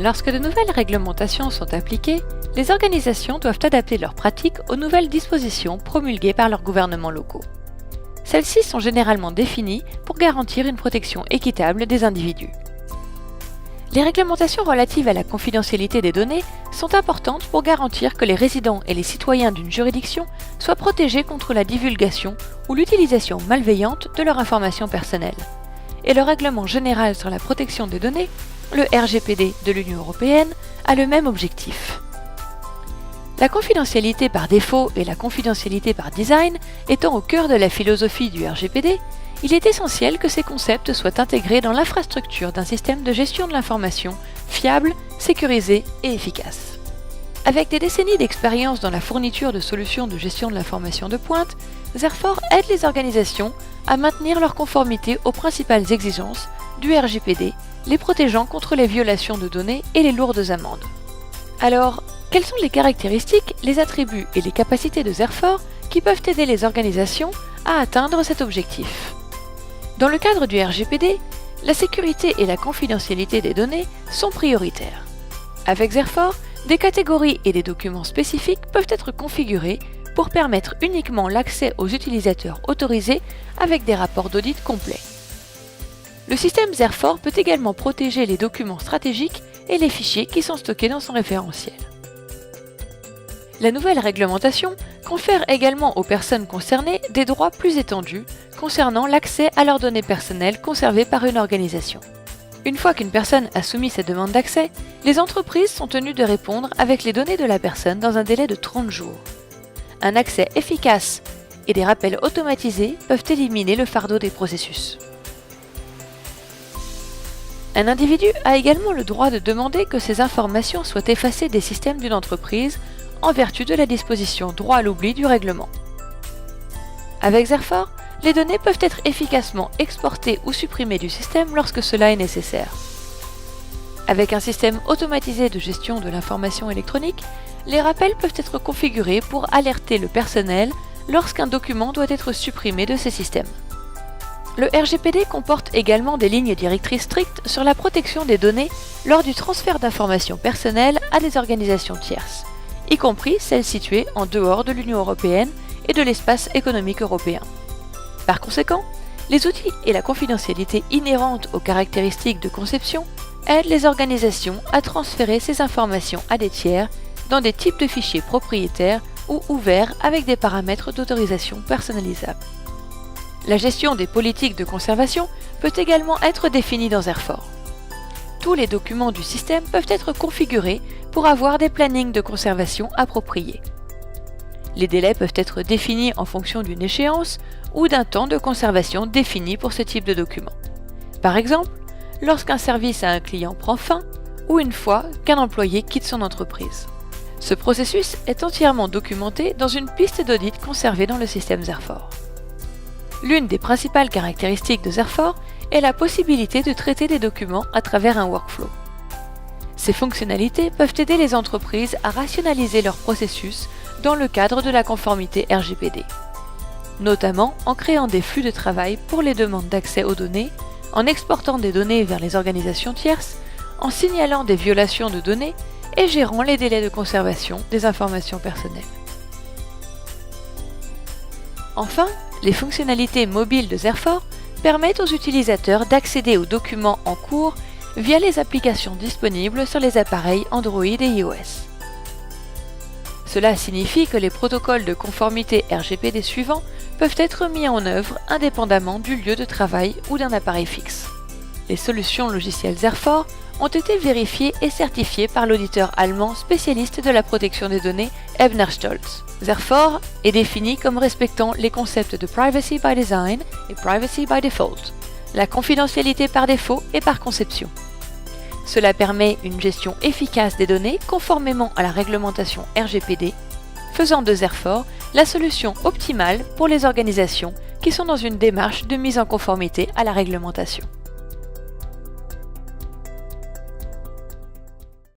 Lorsque de nouvelles réglementations sont appliquées, les organisations doivent adapter leurs pratiques aux nouvelles dispositions promulguées par leurs gouvernements locaux. Celles-ci sont généralement définies pour garantir une protection équitable des individus. Les réglementations relatives à la confidentialité des données sont importantes pour garantir que les résidents et les citoyens d'une juridiction soient protégés contre la divulgation ou l'utilisation malveillante de leurs informations personnelles. Et le Règlement général sur la protection des données, le RGPD de l'Union européenne, a le même objectif. La confidentialité par défaut et la confidentialité par design étant au cœur de la philosophie du RGPD, il est essentiel que ces concepts soient intégrés dans l'infrastructure d'un système de gestion de l'information fiable, sécurisé et efficace. Avec des décennies d'expérience dans la fourniture de solutions de gestion de l'information de pointe, Zerfor aide les organisations à maintenir leur conformité aux principales exigences du RGPD, les protégeant contre les violations de données et les lourdes amendes. Alors, quelles sont les caractéristiques, les attributs et les capacités de Zerfor qui peuvent aider les organisations à atteindre cet objectif ? Dans le cadre du RGPD, la sécurité et la confidentialité des données sont prioritaires. Avec Zerfor, des catégories et des documents spécifiques peuvent être configurés pour permettre uniquement l'accès aux utilisateurs autorisés avec des rapports d'audit complets. Le système Zerfor peut également protéger les documents stratégiques et les fichiers qui sont stockés dans son référentiel. La nouvelle réglementation confère également aux personnes concernées des droits plus étendus concernant l'accès à leurs données personnelles conservées par une organisation. Une fois qu'une personne a soumis sa demande d'accès, les entreprises sont tenues de répondre avec les données de la personne dans un délai de 30 jours. Un accès efficace et des rappels automatisés peuvent éliminer le fardeau des processus. Un individu a également le droit de demander que ces informations soient effacées des systèmes d'une entreprise en vertu de la disposition droit à l'oubli du règlement. Avec Zerfor, les données peuvent être efficacement exportées ou supprimées du système lorsque cela est nécessaire. Avec un système automatisé de gestion de l'information électronique, les rappels peuvent être configurés pour alerter le personnel lorsqu'un document doit être supprimé de ces systèmes. Le RGPD comporte également des lignes directrices strictes sur la protection des données lors du transfert d'informations personnelles à des organisations tierces, y compris celles situées en dehors de l'Union européenne et de l'espace économique européen. Par conséquent, les outils et la confidentialité inhérentes aux caractéristiques de conception aident les organisations à transférer ces informations à des tiers dans des types de fichiers propriétaires ou ouverts avec des paramètres d'autorisation personnalisables. La gestion des politiques de conservation peut également être définie dans Zerfor. Tous les documents du système peuvent être configurés pour avoir des plannings de conservation appropriés. Les délais peuvent être définis en fonction d'une échéance ou d'un temps de conservation défini pour ce type de document. Par exemple, lorsqu'un service à un client prend fin ou une fois qu'un employé quitte son entreprise. Ce processus est entièrement documenté dans une piste d'audit conservée dans le système Zerfor. L'une des principales caractéristiques de Zerfor est la possibilité de traiter des documents à travers un workflow. Ces fonctionnalités peuvent aider les entreprises à rationaliser leurs processus dans le cadre de la conformité RGPD, notamment en créant des flux de travail pour les demandes d'accès aux données, en exportant des données vers les organisations tierces, en signalant des violations de données et gérant les délais de conservation des informations personnelles. Enfin, les fonctionnalités mobiles de Zerfor permettent aux utilisateurs d'accéder aux documents en cours via les applications disponibles sur les appareils Android et iOS. Cela signifie que les protocoles de conformité RGPD suivants peuvent être mis en œuvre indépendamment du lieu de travail ou d'un appareil fixe. Les solutions logicielles Zerfor ont été vérifiées et certifiées par l'auditeur allemand spécialiste de la protection des données Ebner Stolz. Zerfor est défini comme respectant les concepts de Privacy by Design et Privacy by Default, la confidentialité par défaut et par conception. Cela permet une gestion efficace des données conformément à la réglementation RGPD, faisant de Zerfor la solution optimale pour les organisations qui sont dans une démarche de mise en conformité à la réglementation.